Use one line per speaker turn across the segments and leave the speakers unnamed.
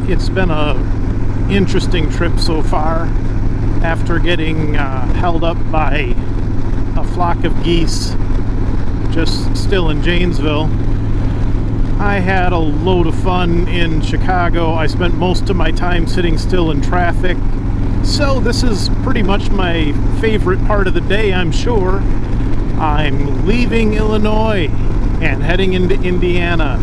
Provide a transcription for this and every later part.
It's been a interesting trip so far. After getting held up by a flock of geese just still in Janesville, I had a load of fun in Chicago. I spent most of my time sitting still in traffic. So this is pretty much my favorite part of the day, I'm sure. I'm leaving Illinois and heading into Indiana.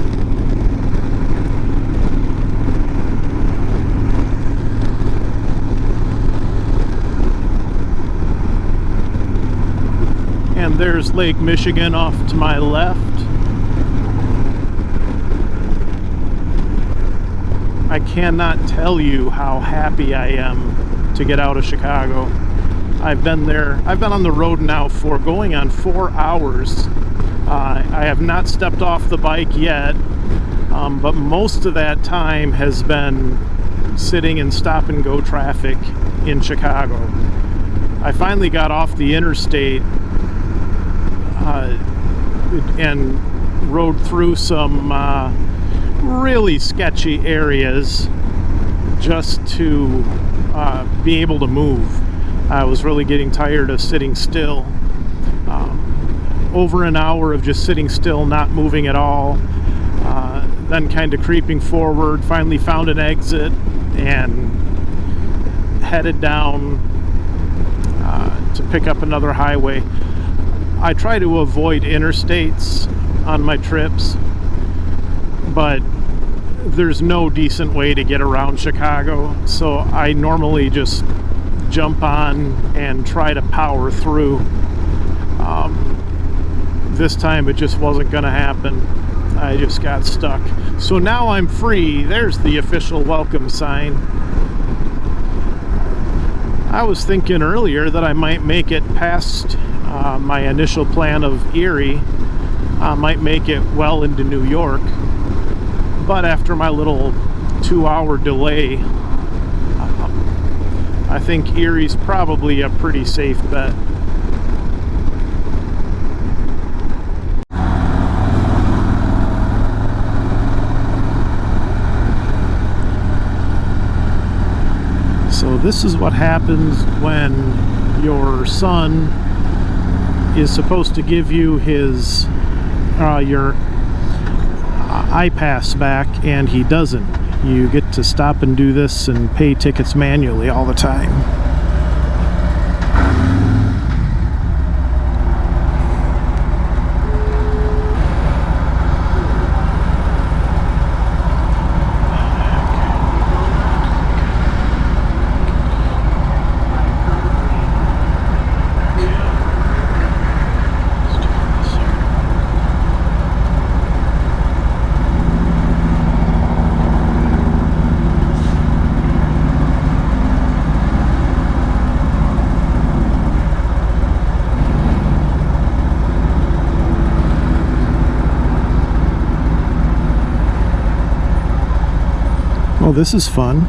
And there's Lake Michigan off to my left. I cannot tell you how happy I am to get out of Chicago. I've been on the road now for going on 4 hours. I have not stepped off the bike yet, but most of that time has been sitting in stop and go traffic in Chicago. I finally got off the interstate and rode through some really sketchy areas just to be able to move. I was really getting tired of sitting still. Over an hour of just sitting still, not moving at all, then kind of creeping forward, finally found an exit and headed down to pick up another highway. I try to avoid interstates on my trips, but there's no decent way to get around Chicago, so I normally just jump on and try to power through. This time it just wasn't going to happen. I just got stuck. So now I'm free. There's the official welcome sign. I was thinking earlier that I might make it past my initial plan of Erie. I might make it well into New York. But after my little 2-hour delay, I think Erie's probably a pretty safe bet. So this is what happens when your son is supposed to give you his your iPass back and he doesn't. You get to stop and do this and pay tickets manually all the time. Oh, this is fun.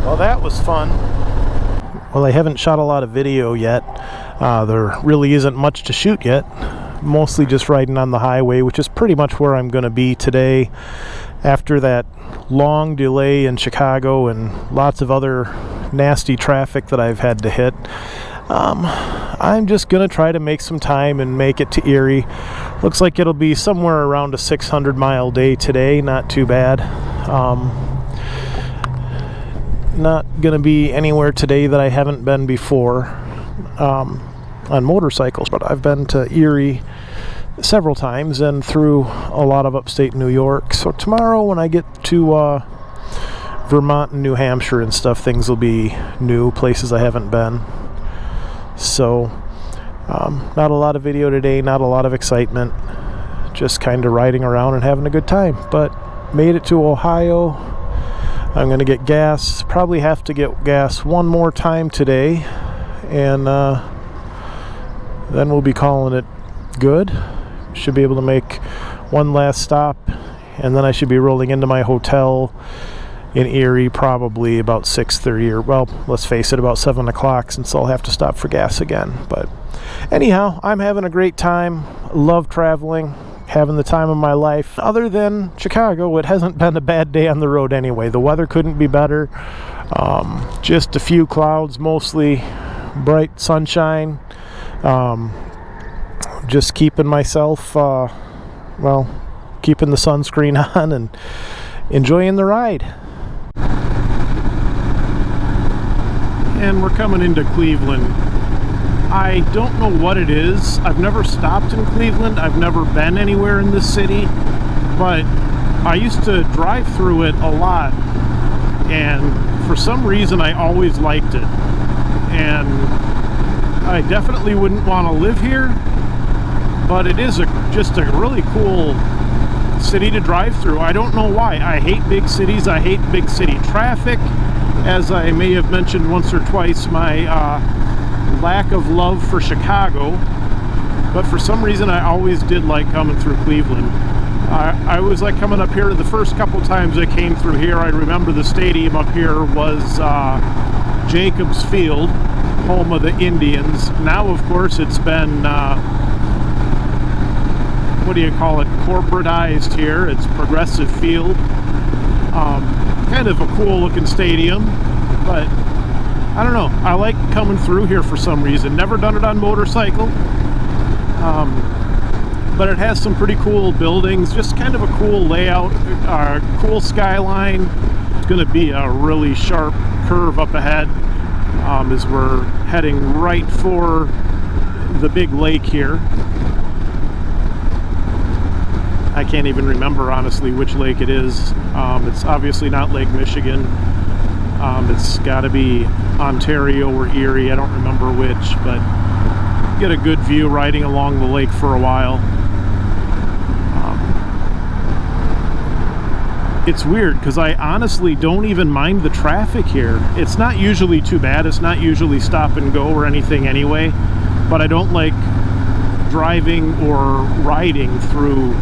Well, that was fun. Well, I haven't shot a lot of video yet. There really isn't much to shoot yet. Mostly just riding on the highway, which is pretty much where I'm going to be today after that long delay in Chicago and lots of other nasty traffic that I've had to hit. I'm just going to try to make some time and make it to Erie. Looks like it'll be somewhere around a 600-mile day today. Not too bad. Not going to be anywhere today that I haven't been before on motorcycles, but I've been to Erie several times and through a lot of upstate New York. So tomorrow when I get to Vermont and New Hampshire and stuff, things will be new, places I haven't been. So not a lot of video today, not a lot of excitement, just kind of riding around and having a good time. But made it to Ohio. I'm going to get gas, probably have to get gas one more time today, and then we'll be calling it good. Should be able to make one last stop, and then I should be rolling into my hotel in Erie probably about 6:30, or well, let's face it, about 7 o'clock, since I'll have to stop for gas again. But anyhow, I'm having a great time. Love traveling, having the time of my life. Other than Chicago, it hasn't been a bad day on the road anyway. The weather couldn't be better. Just a few clouds, mostly bright sunshine. Just keeping myself, keeping the sunscreen on and enjoying the ride. And we're coming into Cleveland. I don't know what it is. I've never stopped in Cleveland. I've never been anywhere in this city, but I used to drive through it a lot, and for some reason I always liked it. And I definitely wouldn't want to live here, but it is just a really cool city to drive through. I don't know why. I hate big cities. I hate big city traffic. As I may have mentioned once or twice, my lack of love for Chicago, but for some reason I always did like coming through Cleveland. I was like coming up here the first couple times I came through here. I remember the stadium up here was Jacobs Field, home of the Indians. Now, of course, it's been what do you call it, corporatized here. It's Progressive Field. Kind of a cool looking stadium, but I don't know, I like coming through here for some reason. Never done it on motorcycle, but it has some pretty cool buildings, just kind of a cool layout, cool skyline. It's going to be a really sharp curve up ahead as we're heading right for the big lake here. I can't even remember, honestly, which lake it is. It's obviously not Lake Michigan. It's got to be Ontario or Erie. I don't remember which, but get a good view riding along the lake for a while. It's weird because I honestly don't even mind the traffic here. It's not usually too bad. It's not usually stop and go or anything anyway, but I don't like driving or riding through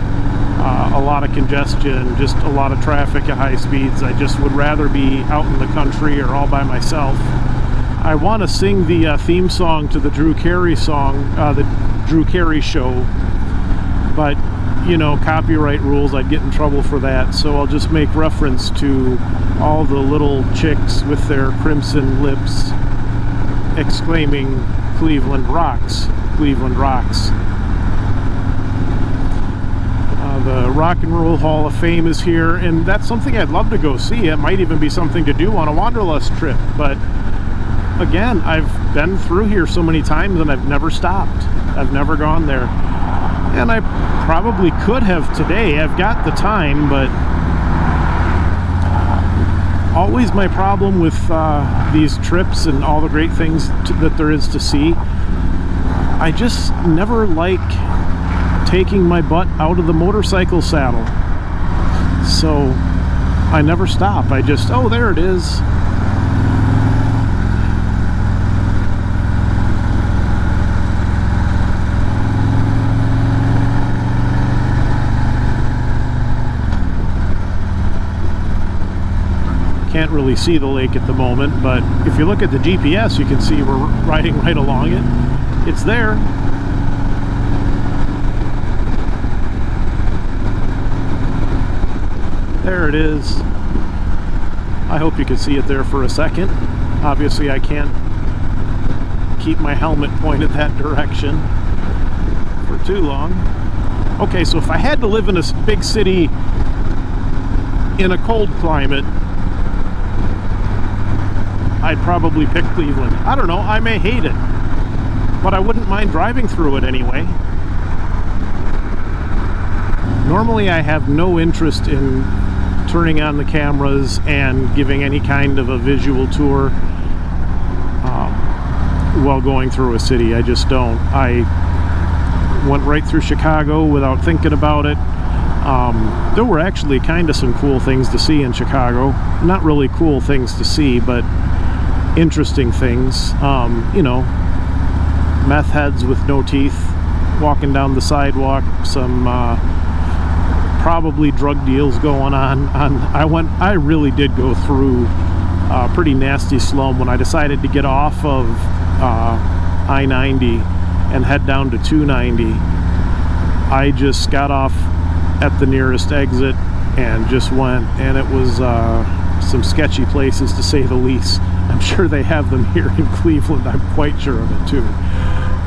a lot of congestion, just a lot of traffic at high speeds. I just would rather be out in the country or all by myself. I want to sing the theme song to the Drew Carey song, the Drew Carey Show, but you know, copyright rules, I'd get in trouble for that, so I'll just make reference to all the little chicks with their crimson lips exclaiming, "Cleveland rocks, Cleveland rocks." The Rock and Roll Hall of Fame is here, and that's something I'd love to go see. It might even be something to do on a Wanderlust trip, but again, I've been through here so many times and I've never stopped. I've never gone there. And I probably could have today. I've got the time, but always my problem with these trips and all the great things that there is to see, I just never like taking my butt out of the motorcycle saddle. So I never stop. I just, oh, there it is. Can't really see the lake at the moment, but if you look at the GPS, you can see we're riding right along it. it's there. There it is. I hope you can see it there for a second. Obviously I can't keep my helmet pointed that direction for too long. Okay, so if I had to live in a big city in a cold climate, I'd probably pick Cleveland. I don't know, I may hate it, but I wouldn't mind driving through it anyway. Normally I have no interest in turning on the cameras and giving any kind of a visual tour while going through a city. I just don't. I went right through Chicago without thinking about it. There were actually kind of some cool things to see in Chicago. Not really cool things to see, but interesting things. You know, meth heads with no teeth walking down the sidewalk, some probably drug deals going on. I really did go through a pretty nasty slum when I decided to get off of I-90 and head down to 290. I just got off at the nearest exit and just went, and it was some sketchy places to say the least. I'm sure they have them here in Cleveland, I'm quite sure of it too.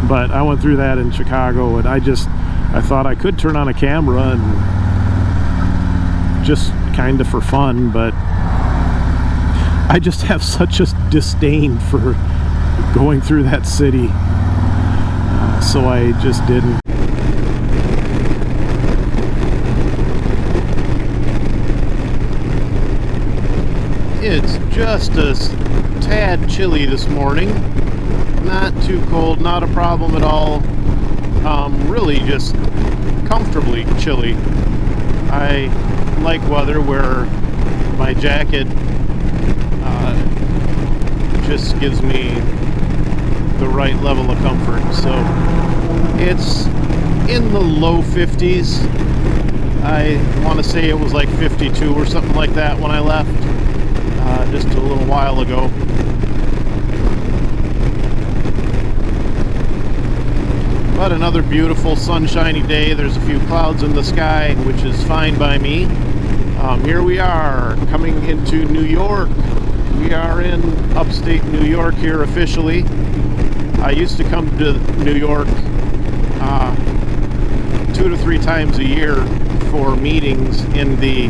But I went through that in Chicago, and I thought I could turn on a camera and just kind of for fun, but I just have such a disdain for going through that city, so I just didn't. It's just a tad chilly this morning. Not too cold, not a problem at all. Really just comfortably chilly. I like weather where my jacket just gives me the right level of comfort. So it's in the low 50s. I want to say it was like 52 or something like that when I left just a little while ago. But another beautiful sunshiny day. There's a few clouds in the sky, which is fine by me. Here we are coming into New York. We are in upstate New York here officially. I used to come to New York 2 to 3 times a year for meetings in the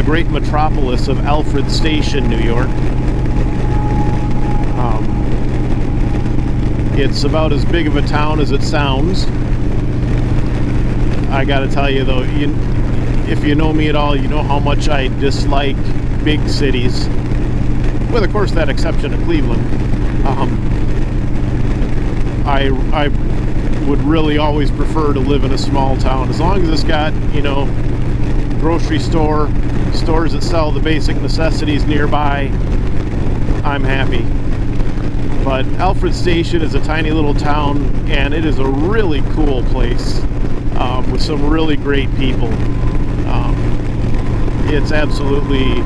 great metropolis of Alfred Station, New York. It's about as big of a town as it sounds. I gotta tell you though, if you know me at all, you know how much I dislike big cities, with of course that exception of Cleveland. I would really always prefer to live in a small town, as long as it's got, you know, grocery store, stores that sell the basic necessities nearby. I'm happy. But Alfred Station is a tiny little town, and it is a really cool place with some really great people. It's absolutely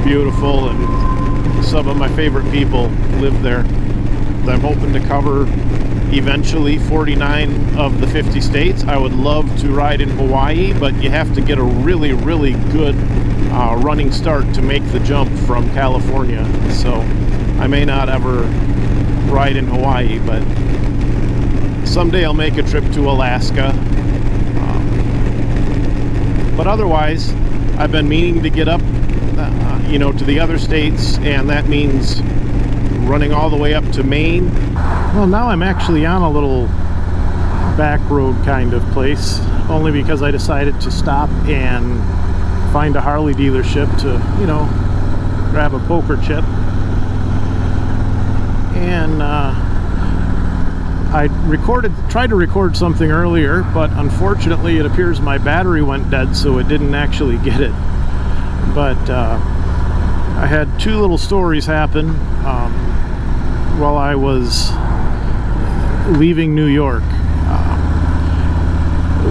beautiful, and some of my favorite people live there. I'm hoping to cover eventually 49 of the 50 states. I would love to ride in Hawaii, but you have to get a really, really good running start to make the jump from California. So I may not ever ride in Hawaii, but someday I'll make a trip to Alaska. But otherwise, I've been meaning to get up, you know, to the other states, and that means running all the way up to Maine. Well, now I'm actually on a little back road kind of place, only because I decided to stop and find a Harley dealership to, you know, grab a poker chip. And I tried to record something earlier, but unfortunately it appears my battery went dead, so it didn't actually get it. But I had 2 little stories happen while I was leaving New York.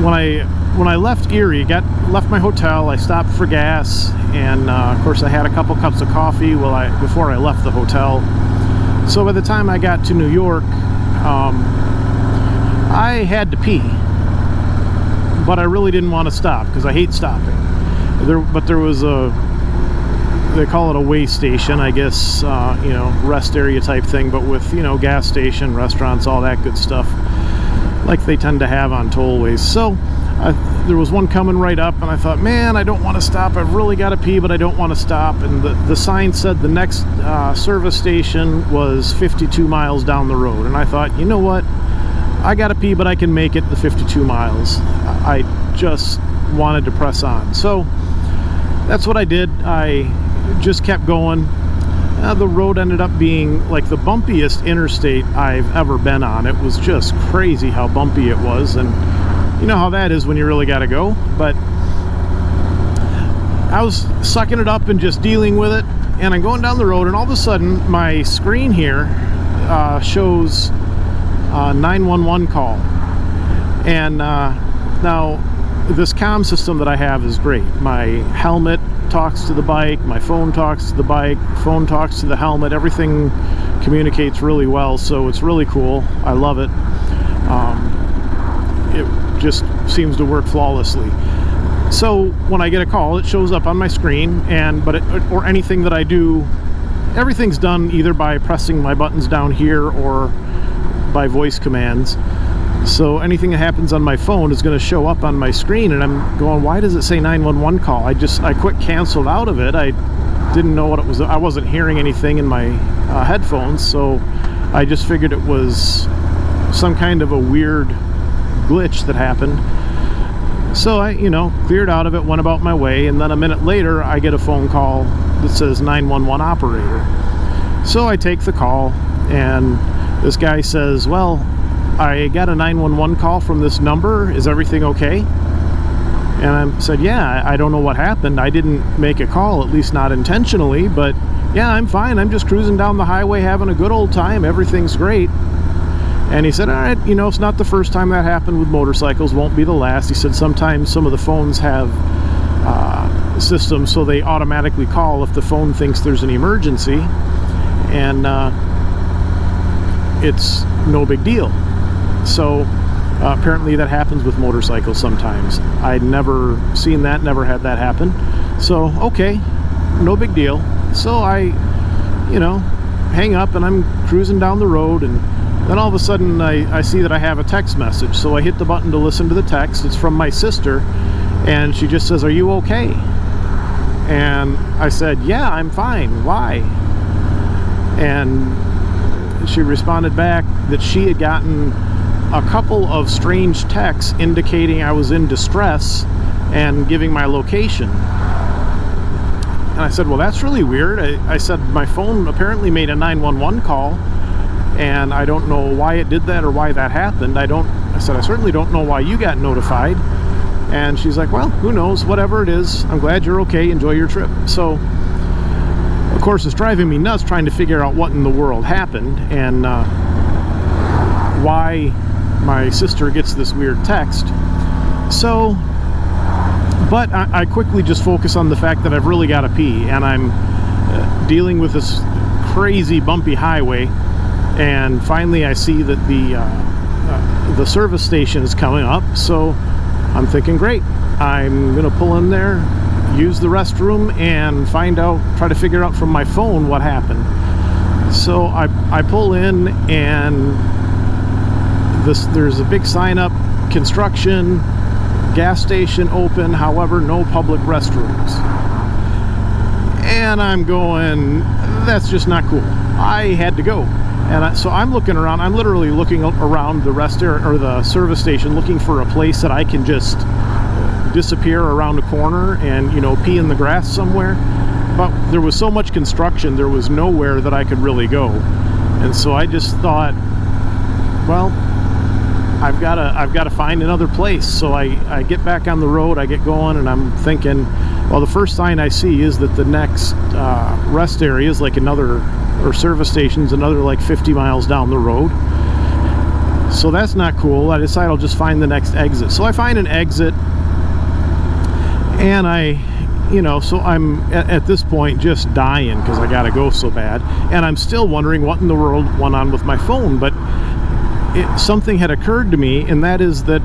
When I left Erie, left my hotel, I stopped for gas, and of course I had a couple cups of coffee before I left the hotel. So by the time I got to New York, I had to pee, but I really didn't want to stop because I hate stopping. But there was they call it a way station, I guess, you know, rest area type thing, but with, you know, gas station, restaurants, all that good stuff, like they tend to have on tollways. So there was one coming right up, and I thought, man, I don't want to stop. I've really got to pee, but I don't want to stop. And the sign said the next service station was 52 miles down the road. And I thought, you know what? I got to pee, but I can make it the 52 miles. I just wanted to press on. So that's what I did. I just kept going. The road ended up being like the bumpiest interstate I've ever been on. It was just crazy how bumpy it was, and you know how that is when you really got to go. But I was sucking it up and just dealing with it, and I'm going down the road, and all of a sudden my screen here shows 911 call. And now this comm system that I have is great. My helmet talks to the bike, my phone talks to the bike, phone talks to the helmet, everything communicates really well, so it's really cool. I love it. It just seems to work flawlessly. So when I get a call, it shows up on my screen, or anything that I do, everything's done either by pressing my buttons down here or by voice commands. So anything that happens on my phone is going to show up on my screen, and I'm going, why does it say 911 call? I quick canceled out of it. I didn't know what it was. I wasn't hearing anything in my headphones, so I just figured it was some kind of a weird glitch that happened. So I, you know, cleared out of it, went about my way, and then a minute later I get a phone call that says 911 operator. So I take the call, and this guy says, well, I got a 911 call from this number. Is everything okay? And I said, yeah, I don't know what happened. I didn't make a call, at least not intentionally, but yeah, I'm fine. I'm just cruising down the highway having a good old time. Everything's great. And he said, all right, you know, it's not the first time that happened with motorcycles, won't be the last. He said sometimes some of the phones have systems so they automatically call if the phone thinks there's an emergency, and it's no big deal. So apparently that happens with motorcycles sometimes. I'd never seen that, never had that happen. So, okay, no big deal. So I, you know, hang up, and I'm cruising down the road, and then all of a sudden I see that I have a text message. So I hit the button to listen to the text. It's from my sister, and she just says, are you okay? And I said, yeah, I'm fine. Why? And she responded back that she had gotten a couple of strange texts indicating I was in distress and giving my location. And I said, well, that's really weird. I said, my phone apparently made a 911 call, and I don't know why it did that or why that happened. I said, I certainly don't know why you got notified. And she's like, well, who knows, whatever it is, I'm glad you're okay, enjoy your trip. So of course it's driving me nuts trying to figure out what in the world happened, and why my sister gets this weird text. So, but I quickly just focus on the fact that I've really got to pee, and I'm dealing with this crazy bumpy highway, and finally I see that the service station is coming up. So I'm thinking, great, I'm gonna pull in there, use the restroom, and try to figure out from my phone what happened. So I pull in, and there's a big sign up, construction, gas station open, however, no public restrooms. And I'm going, that's just not cool. I had to go. And so I'm looking around, I'm literally looking around the rest area, or the service station, looking for a place that I can just disappear around a corner and, you know, pee in the grass somewhere. But there was so much construction, there was nowhere that I could really go. And so I just thought, well, I've got to find another place. So I get back on the road, I get going, and I'm thinking, well, the first sign I see is that the next rest area is like or service station's another like 50 miles down the road. So that's not cool. I decide I'll just find the next exit. So I find an exit, and so I'm at this point just dying because I gotta go so bad, and I'm still wondering what in the world went on with my phone. But something had occurred to me, and that is that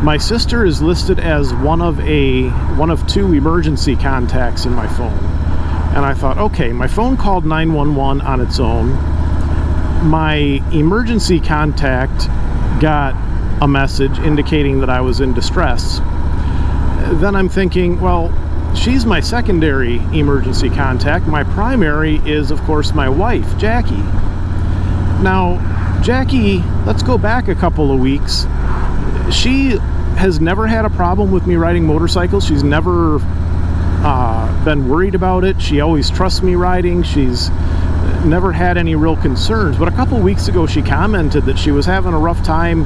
my sister is listed as one of 2 emergency contacts in my phone. And I thought, okay, my phone called 911 on its own. My emergency contact got a message indicating that I was in distress. Then I'm thinking, well, she's my secondary emergency contact. My primary is, of course, my wife, Jackie. Now, Jackie, let's go back a couple of weeks. She has never had a problem with me riding motorcycles. She's never been worried about it. She always trusts me riding. She's never had any real concerns. But a couple of weeks ago, she commented that she was having a rough time,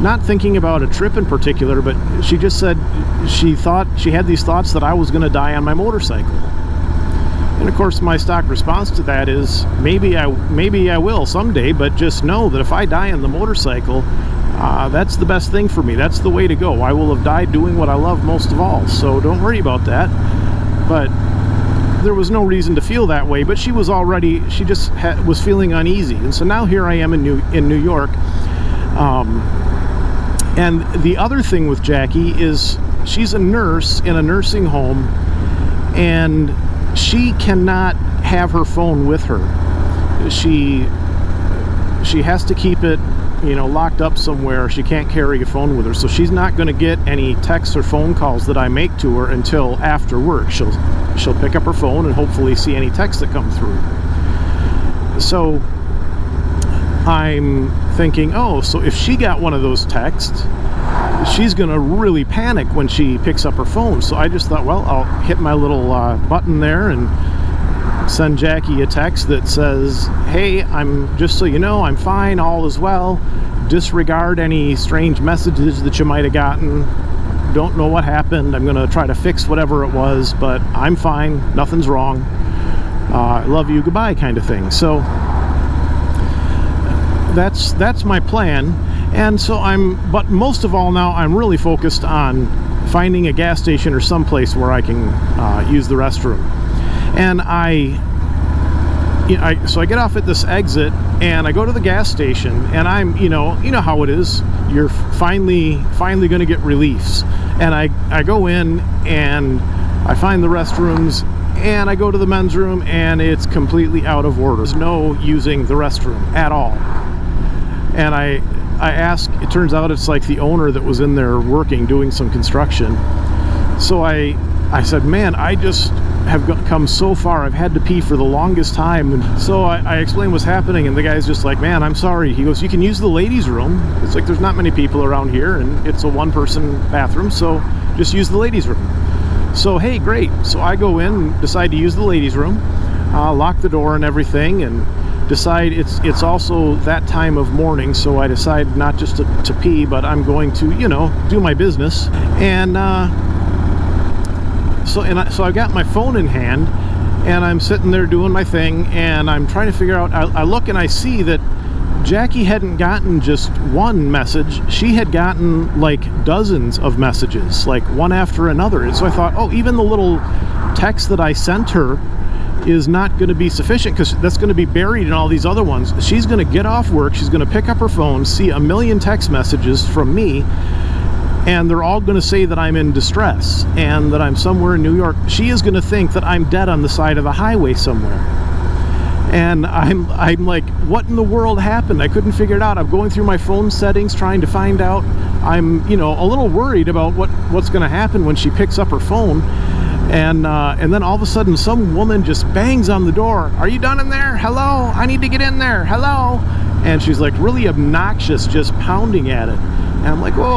not thinking about a trip in particular, but she just said she had these thoughts that I was going to die on my motorcycle. And of course, my stock response to that is, maybe I will someday, but just know that if I die on the motorcycle, that's the best thing for me. That's the way to go. I will have died doing what I love most of all, so don't worry about that. But there was no reason to feel that way, but she was feeling uneasy. And so now here I am in New York. And the other thing with Jackie is she's a nurse in a nursing home, and she cannot have her phone with her. She has to keep it, locked up somewhere. She can't carry a phone with her, so she's not going to get any texts or phone calls that I make to her until after work. She'll pick up her phone and hopefully see any texts that come through. So I'm thinking, so if she got one of those texts, she's going to really panic when she picks up her phone. So I just thought, well, I'll hit my little button there and send Jackie a text that says, hey, just so you know, I'm fine, all is well. Disregard any strange messages that you might have gotten. Don't know what happened. I'm going to try to fix whatever it was, but I'm fine. Nothing's wrong. I love you. Goodbye, kind of thing. So that's my plan. And so but most of all now, I'm really focused on finding a gas station or someplace where I can use the restroom. And so I get off at this exit and I go to the gas station, and I'm, you know how it is. You're finally going to get reliefs. And I go in and I find the restrooms, and I go to the men's room, and it's completely out of order. There's no using the restroom at all. And I ask, it turns out it's like the owner that was in there working, doing some construction. So I said, man, I just have come so far. I've had to pee for the longest time. And so I explained what's happening, and the guy's just like, man, I'm sorry. He goes, you can use the ladies' room. It's like, there's not many people around here, and it's a one-person bathroom, so just use the ladies' room. So, hey, great. So I go in and decide to use the ladies' room, lock the door and everything, and decide it's also that time of morning, so I decide not just to pee, but I'm going to, do my business. And so I got my phone in hand, and I'm sitting there doing my thing, and I'm trying to figure out, I look and I see that Jackie hadn't gotten just one message. She had gotten like dozens of messages, like one after another. And so I thought, oh, even the little text that I sent her is not going to be sufficient, because that's going to be buried in all these other ones. She's going to get off work, she's going to pick up her phone, see a million text messages from me, and they're all going to say that I'm in distress and that I'm somewhere in New York. She is going to think that I'm dead on the side of the highway somewhere. And I'm like, what in the world happened? I couldn't figure it out. I'm going through my phone settings trying to find out. I'm, a little worried about what's going to happen when she picks up her phone. And then all of a sudden, some woman just bangs on the door. Are you done in there? Hello? I need to get in there. Hello? And she's like really obnoxious, just pounding at it. And I'm like, oh,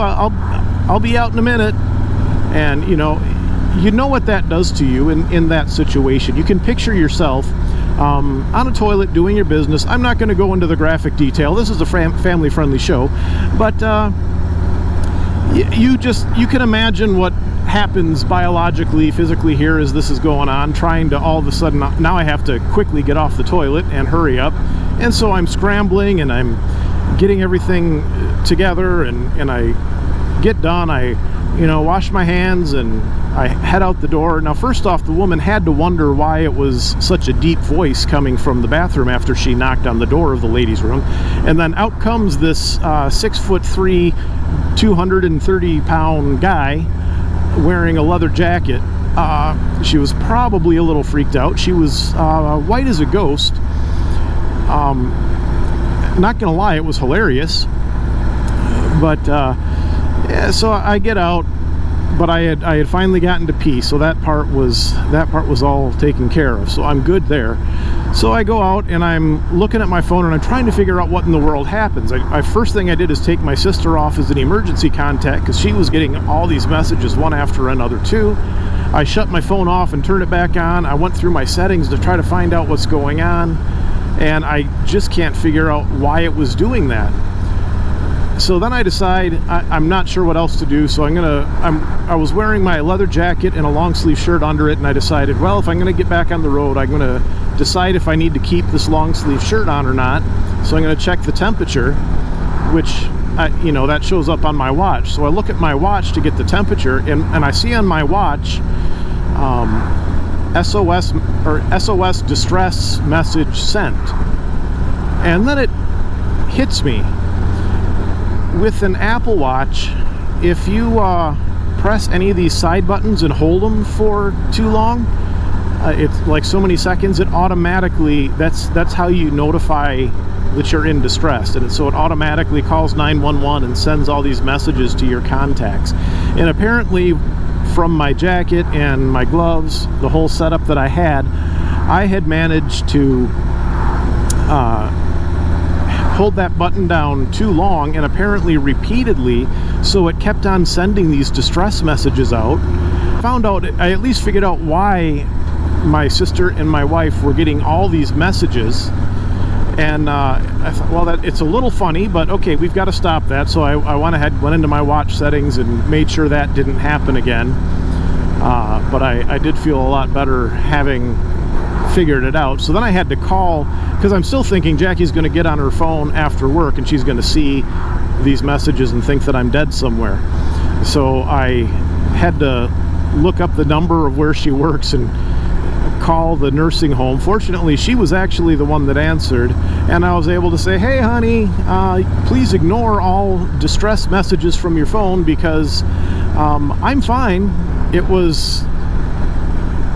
I'll be out in a minute. And you know what that does to you in that situation. You can picture yourself on a toilet doing your business. I'm not going to go into the graphic detail. This is a family-friendly show, but you can imagine what happens biologically, physically here as this is going on, trying to all of a sudden, now I have to quickly get off the toilet and hurry up. And so I'm scrambling and I'm getting everything together, and I get done. I wash my hands and I head out the door. Now, first off, the woman had to wonder why it was such a deep voice coming from the bathroom after she knocked on the door of the ladies' room. And then out comes this 6'3", 230-pound guy wearing a leather jacket. She was probably a little freaked out. She was white as a ghost. Not gonna lie, it was hilarious. But yeah, so I get out. But I had finally gotten to pee, so that part was all taken care of, so I'm good there. So I go out and I'm looking at my phone and I'm trying to figure out what in the world happens. First thing I did is take my sister off as an emergency contact because she was getting all these messages one after another too. I shut my phone off and turned it back on. I went through my settings to try to find out what's going on, and I just can't figure out why it was doing that. So then I decide I'm not sure what else to do, so I was wearing my leather jacket and a long sleeve shirt under it, and I decided, well, if I'm gonna get back on the road, I'm gonna decide if I need to keep this long sleeve shirt on or not. So I'm gonna check the temperature, which that shows up on my watch. So I look at my watch to get the temperature, and I see on my watch SOS distress message sent, and then it hits me. With an Apple Watch, if you press any of these side buttons and hold them for too long, it's like so many seconds, it automatically, that's how you notify that you're in distress. And so it automatically calls 911 and sends all these messages to your contacts. And apparently from my jacket and my gloves, the whole setup that I had managed to hold that button down too long, and apparently repeatedly, so it kept on sending these distress messages out. I at least figured out why my sister and my wife were getting all these messages, and I thought, well, it's a little funny, but okay, we've got to stop that. So I went into my watch settings and made sure that didn't happen again. But I did feel a lot better having figured it out. So then I had to call, because I'm still thinking Jackie's going to get on her phone after work and she's going to see these messages and think that I'm dead somewhere. So I had to look up the number of where she works and call the nursing home. Fortunately, she was actually the one that answered, and I was able to say, hey honey, please ignore all distress messages from your phone because I'm fine. It was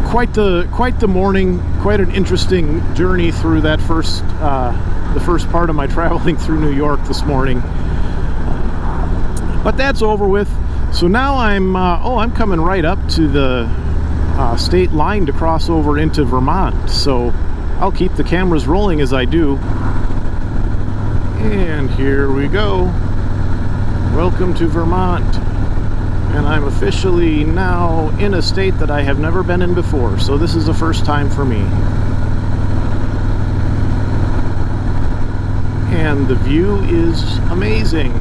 quite the morning, quite an interesting journey through that the first part of my traveling through New York this morning. But that's over with. So now I'm coming right up to the state line to cross over into Vermont. So I'll keep the cameras rolling as I do. And here we go. Welcome to Vermont. And I'm officially now in a state that I have never been in before, so this is the first time for me. And the view is amazing.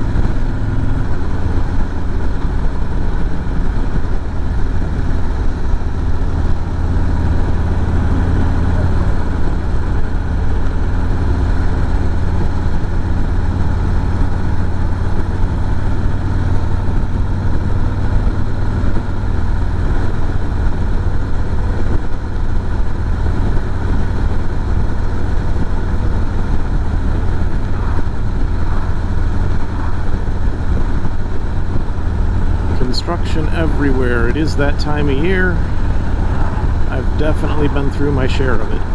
Construction everywhere. It is that time of year. I've definitely been through my share of it.